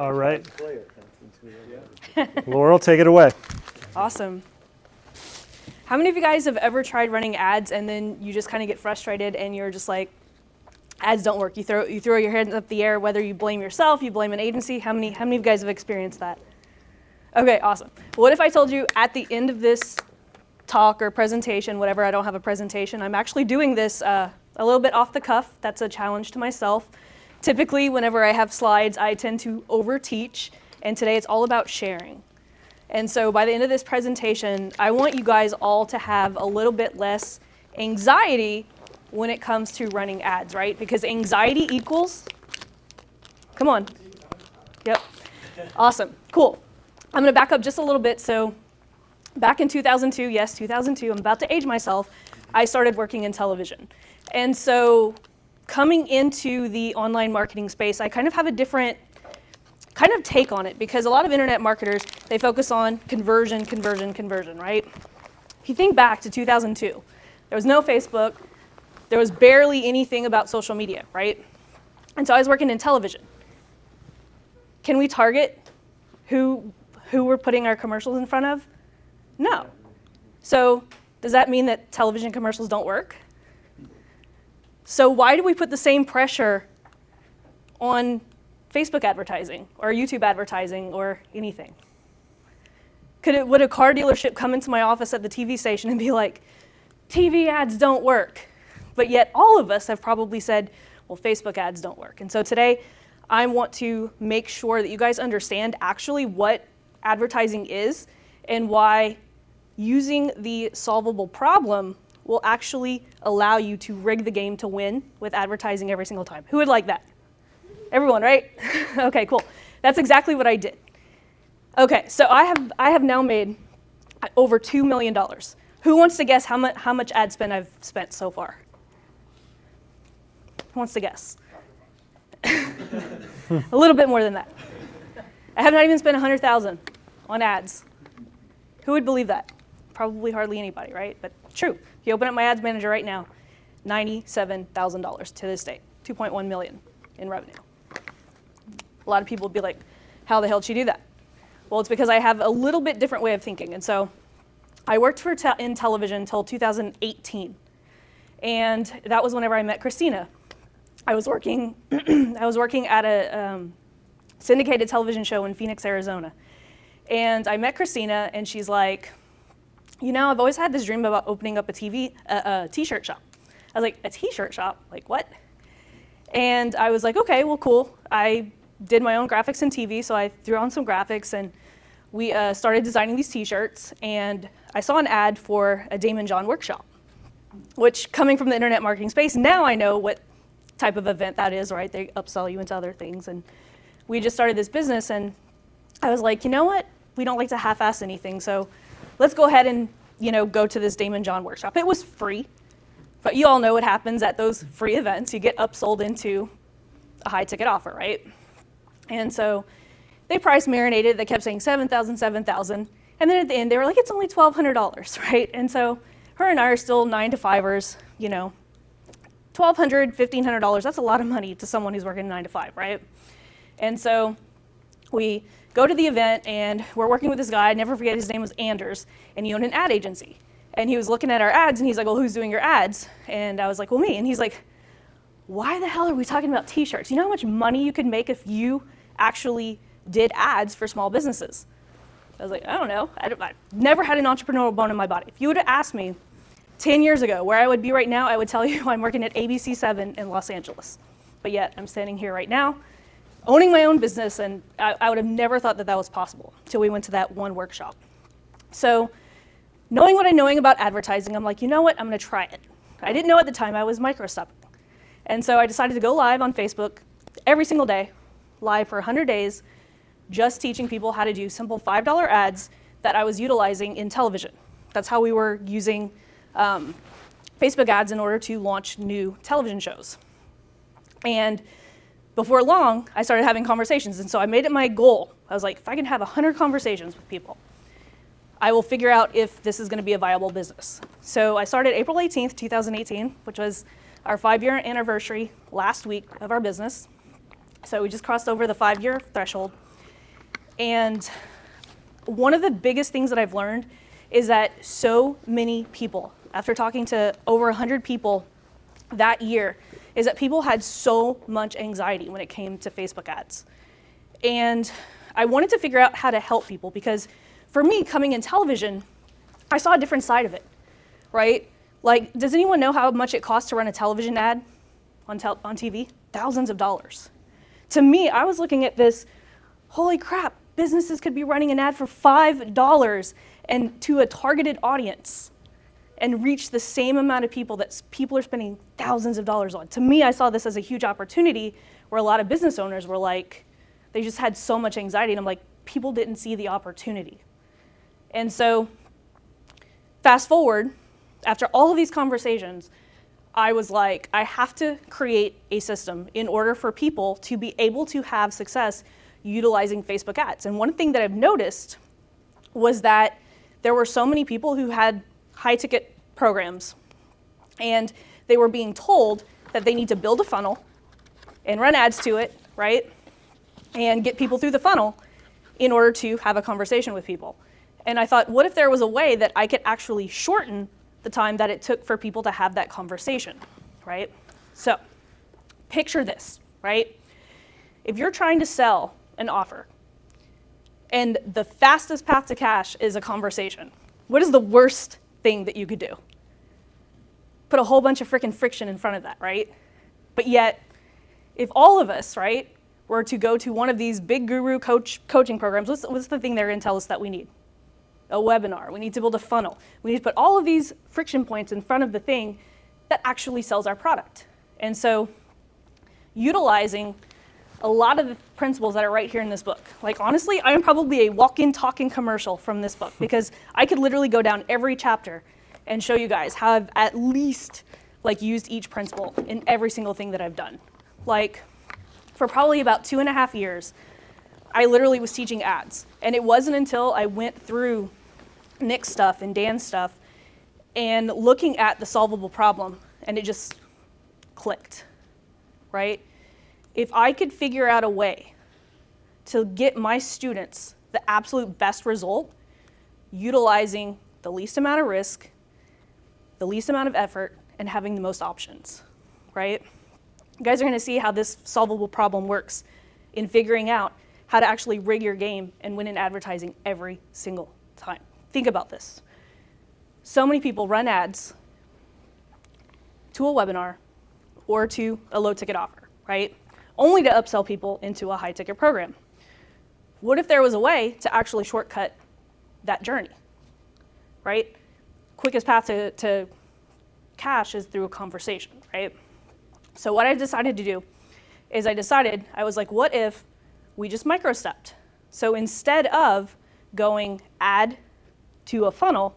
All right. Laurel, take it away. Awesome. How many of you guys have ever tried running ads and then you just kind of get frustrated and you're just like, ads don't work. You throw your hands up the air, whether you blame yourself, you blame an agency. How many of you guys have experienced that? Okay, awesome. What if I told you at the end of this talk or presentation, whatever, I don't have a presentation, I'm actually doing this a little bit off the cuff. That's a challenge to myself. Typically, whenever I have slides, I tend to over-teach, and today it's all about sharing. And so by the end of this presentation, I want you guys all to have a little bit less anxiety when it comes to running ads, right? Because anxiety equals, come on. Yep, awesome, cool. I'm gonna back up just a little bit. So back in 2002, yes, 2002, I'm about to age myself, I started working in television. And so coming into the online marketing space, I kind of have a different kind of take on it, because a lot of internet marketers, they focus on conversion, right? If you think back to 2002, there was no Facebook, there was barely anything about social media, right? And so I was working in television. Can we target who we're putting our commercials in front of? No. So does that mean that television commercials don't work? So why do we put the same pressure on Facebook advertising or YouTube advertising or anything? Would a car dealership come into my office at the TV station and be like, TV ads don't work? But yet all of us have probably said, well, Facebook ads don't work. And so today I want to make sure that you guys understand actually what advertising is and why using the solvable problem will actually allow you to rig the game to win with advertising every single time. Who would like that? Everyone, right? Okay, cool. That's exactly what I did. Okay, so I have now made over $2 million. Who wants to guess how much ad spend I've spent so far? Who wants to guess? A little bit more than that. I have not even spent $100,000 on ads. Who would believe that? Probably hardly anybody, right? But true. If you open up my ads manager right now, $97,000 to this date, 2.1 million in revenue. A lot of people would be like, how the hell did she do that? Well, it's because I have a little bit different way of thinking. And so I worked in television until 2018. And that was whenever I met Christina. I was working at a syndicated television show in Phoenix, Arizona. And I met Christina, and she's like, you know, I've always had this dream about opening up a t-shirt shop. I was like, a t-shirt shop? Like, what? And I was like, okay, well, cool. I did my own graphics and TV, so I threw on some graphics, and we started designing these t-shirts, and I saw an ad for a Damon John workshop, which, coming from the internet marketing space, now I know what type of event that is, right? They upsell you into other things, and we just started this business, and I was like, you know what? We don't like to half-ass anything, so let's go ahead and, go to this Damon John workshop. It was free, but you all know what happens at those free events. You get upsold into a high-ticket offer, right? And so they price marinated. They kept saying $7,000, $7,000. And then at the end, they were like, it's only $1,200, right? And so her and I are still 9-to-5ers, $1,200, $1,500. That's a lot of money to someone who's working 9 to 5, right? And so we go to the event, and we're working with this guy. I never forget, his name was Anders, and he owned an ad agency. And he was looking at our ads, and he's like, well, who's doing your ads? And I was like, well, me. And he's like, why the hell are we talking about t-shirts? You know how much money you could make if you actually did ads for small businesses? I was like, I don't know. I've never had an entrepreneurial bone in my body. If you would have asked me 10 years ago where I would be right now, I would tell you I'm working at ABC7 in Los Angeles. But yet I'm standing here right now, owning my own business, and I would have never thought that that was possible until we went to that one workshop. So knowing what I knowing about advertising, I'm like, you know what? I'm going to try it. I didn't know at the time I was microsubbing. And so I decided to go live on Facebook every single day, live for 100 days, just teaching people how to do simple $5 ads that I was utilizing in television. That's how we were using Facebook ads in order to launch new television shows. And before long, I started having conversations. And so I made it my goal. I was like, if I can have 100 conversations with people, I will figure out if this is going to be a viable business. So I started April 18th, 2018, which was our 5-year anniversary last week of our business. So we just crossed over the 5-year threshold. And one of the biggest things that I've learned is that so many people, after talking to over 100 people that year, is that people had so much anxiety when it came to Facebook ads. And I wanted to figure out how to help people, because for me, coming in television, I saw a different side of it, right? Like, does anyone know how much it costs to run a television ad on TV? Thousands of dollars. To me, I was looking at this, holy crap, businesses could be running an ad for $5 and to a targeted audience and reach the same amount of people that people are spending thousands of dollars on. To me, I saw this as a huge opportunity where a lot of business owners were like, they just had so much anxiety, and I'm like, people didn't see the opportunity. And so, fast forward, after all of these conversations, I was like, I have to create a system in order for people to be able to have success utilizing Facebook ads. And one thing that I've noticed was that there were so many people who had high ticket programs, and they were being told that they need to build a funnel and run ads to it, right? And get people through the funnel in order to have a conversation with people. And I thought, what if there was a way that I could actually shorten the time that it took for people to have that conversation, right? So picture this, right? If you're trying to sell an offer and the fastest path to cash is a conversation, what is the worst thing that you could do? Put a whole bunch of freaking friction in front of that, right? But yet, if all of us, right, were to go to one of these big guru coaching programs, what's the thing they're going to tell us that we need? A webinar. We need to build a funnel. We need to put all of these friction points in front of the thing that actually sells our product. And so utilizing a lot of the principles that are right here in this book. Like, honestly, I'm probably a walk-in, talking commercial from this book, because I could literally go down every chapter and show you guys how I've at least used each principle in every single thing that I've done. Like, for probably about 2.5 years, I literally was teaching ads. And it wasn't until I went through Nick's stuff and Dan's stuff and looking at the solvable problem, and it just clicked, right? If I could figure out a way to get my students the absolute best result, utilizing the least amount of risk, the least amount of effort, and having the most options, right? You guys are going to see how this solvable problem works in figuring out how to actually rig your game and win in advertising every single time. Think about this. So many people run ads to a webinar or to a low ticket offer, right? Only to upsell people into a high ticket program. What if there was a way to actually shortcut that journey, right? Quickest path to cash is through a conversation, right? So what I decided to do is I was like, what if we just micro-stepped? So instead of going ad to a funnel,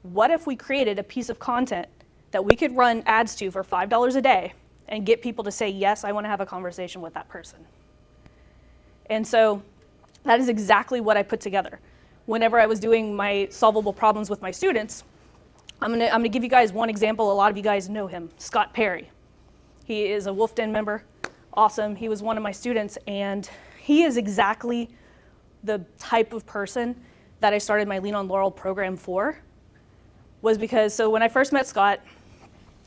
what if we created a piece of content that we could run ads to for $5 a day and get people to say, yes, I want to have a conversation with that person? And so that is exactly what I put together. Whenever I was doing my solvable problems with my students, I'm gonna give you guys one example. A lot of you guys know him, Scott Perry. He is a Wolf Den member. Awesome. He was one of my students, and he is exactly the type of person that I started my Lean on Laurel program for. Was because, so when I first met Scott,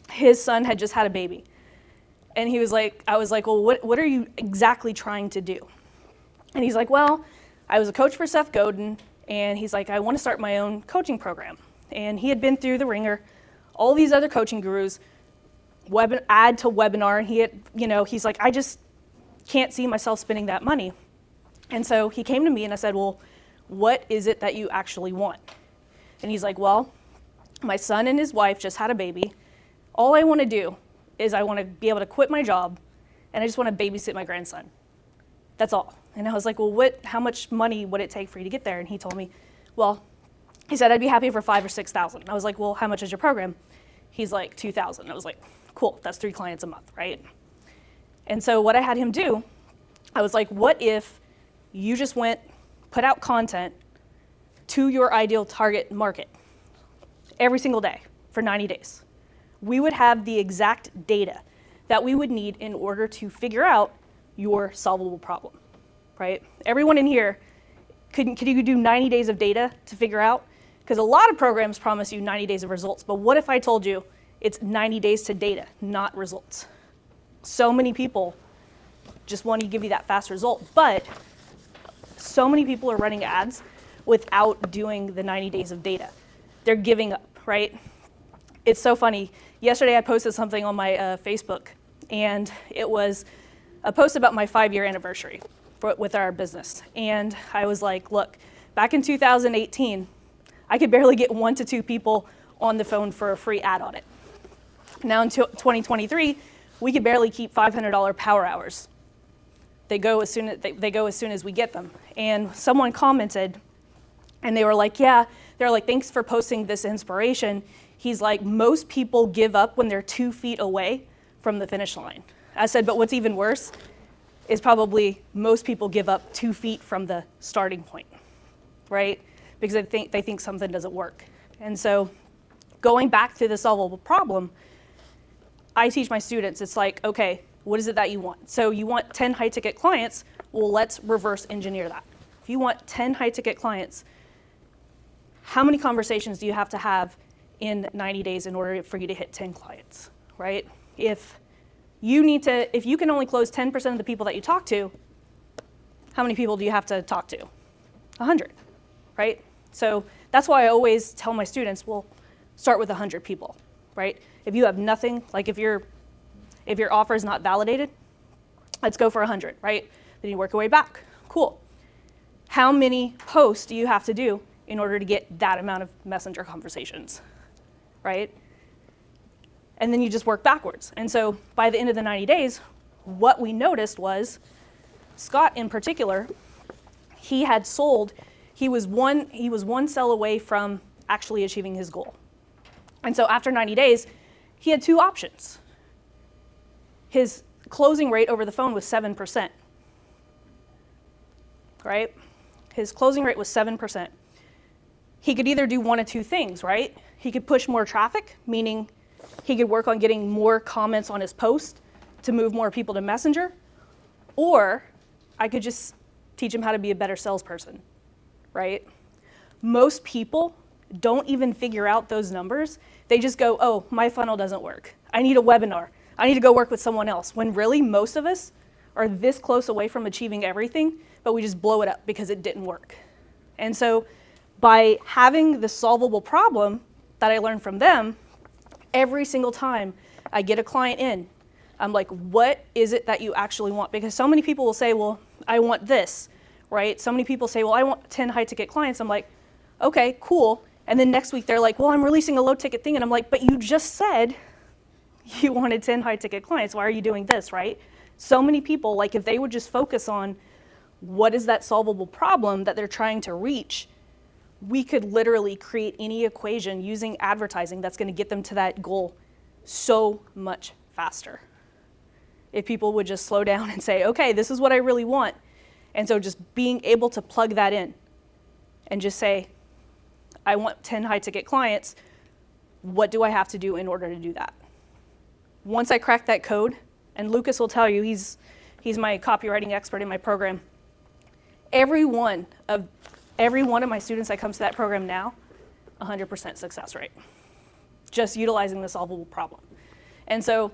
his son had just had a baby. And he was like, I was like, well, what are you exactly trying to do? And he's like, well, I was a coach for Seth Godin, and he's like, I want to start my own coaching program. And he had been through the ringer, all these other coaching gurus, ad to webinar, and he had, he's like, I just can't see myself spending that money. And so he came to me and I said, well, what is it that you actually want? And he's like, well, my son and his wife just had a baby. All I want to do is I want to be able to quit my job, and I just want to babysit my grandson. That's all. And I was like, well, how much money would it take for you to get there? And he told me, well, he said, I'd be happy for $5,000 or $6,000. I was like, well, how much is your program? He's like, $2,000. I was like, cool, that's 3 clients a month, right? And so what I had him do, I was like, what if you just put out content to your ideal target market every single day for 90 days? We would have the exact data that we would need in order to figure out your solvable problem, right? Everyone in here, could you do 90 days of data to figure out? Because a lot of programs promise you 90 days of results, but what if I told you it's 90 days to data, not results? So many people just want to give you that fast result, but so many people are running ads without doing the 90 days of data. They're giving up, right? It's so funny. Yesterday I posted something on my Facebook, and it was a post about my 5-year anniversary with our business. And I was like, look, back in 2018, I could barely get 1 to 2 people on the phone for a free ad audit. Now in 2023, we could barely keep $500 power hours. They go as soon as we get them. And someone commented, and they were like, yeah, they're like, thanks for posting this inspiration. He's like, most people give up when they're 2 feet away from the finish line. I said, but what's even worse is probably most people give up 2 feet from the starting point, right? Because they think something doesn't work. And so going back to the solvable problem, I teach my students, it's like, okay, what is it that you want? So you want 10 high ticket clients, well, let's reverse engineer that. If you want 10 high ticket clients, how many conversations do you have to have in 90 days in order for you to hit 10 clients, right? If you can only close 10% of the people that you talk to, how many people do you have to talk to? 100, right? So that's why I always tell my students, well, start with 100 people, right? If you have nothing, like if your offer is not validated, let's go for 100, right? Then you work your way back. Cool. How many posts do you have to do in order to get that amount of messenger conversations, right? And then you just work backwards. And so by the end of the 90 days, what we noticed was Scott in particular, he was one sell away from actually achieving his goal. And so after 90 days, he had 2 options. His closing rate over the phone was 7%, right? His closing rate was 7%. He could either do one of 2 things, right? He could push more traffic, meaning he could work on getting more comments on his post to move more people to Messenger, or I could just teach him how to be a better salesperson, right? Most people don't even figure out those numbers. They just go, oh, my funnel doesn't work. I need a webinar. I need to go work with someone else. When really most of us are this close away from achieving everything, but we just blow it up because it didn't work. And so by having the solvable problem that I learned from them, every single time I get a client in, I'm like, what is it that you actually want? Because so many people will say, well, I want this, right? So many people say, well, I want 10 high ticket clients. I'm like, okay, cool. And then next week they're like, well, I'm releasing a low ticket thing. And I'm like, but you just said you wanted 10 high ticket clients. Why are you doing this, right? So many people, like if they would just focus on what is that solvable problem that they're trying to reach, we could literally create any equation using advertising that's going to get them to that goal so much faster. If people would just slow down and say, okay, this is what I really want. And so just being able to plug that in and just say, I want 10 high ticket clients. What do I have to do in order to do that? Once I crack that code, and Lucas will tell you, he's my copywriting expert in my program. Every one of my students that comes to that program now, 100% success rate, just utilizing the solvable problem. And so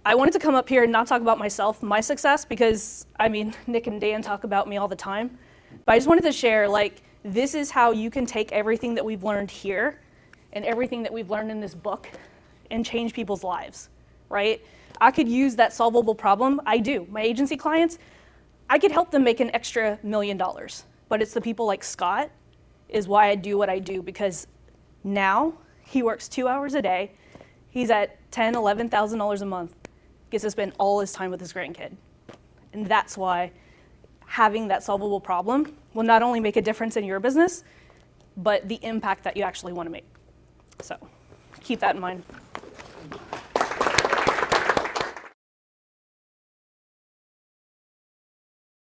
I wanted to come up here and not talk about myself, my success, because I mean, Nick and Dan talk about me all the time, but I just wanted to share, like, this is how you can take everything that we've learned here and everything that we've learned in this book and change people's lives, right? I could use that solvable problem. I do. My agency clients, I could help them make an extra $1 million. But it's the people like Scott is why I do what I do, because now he works 2 hours a day. He's at $10,000, $11,000 a month, gets to spend all his time with his grandkid. And that's why having that solvable problem will not only make a difference in your business, but the impact that you actually want to make. So keep that in mind.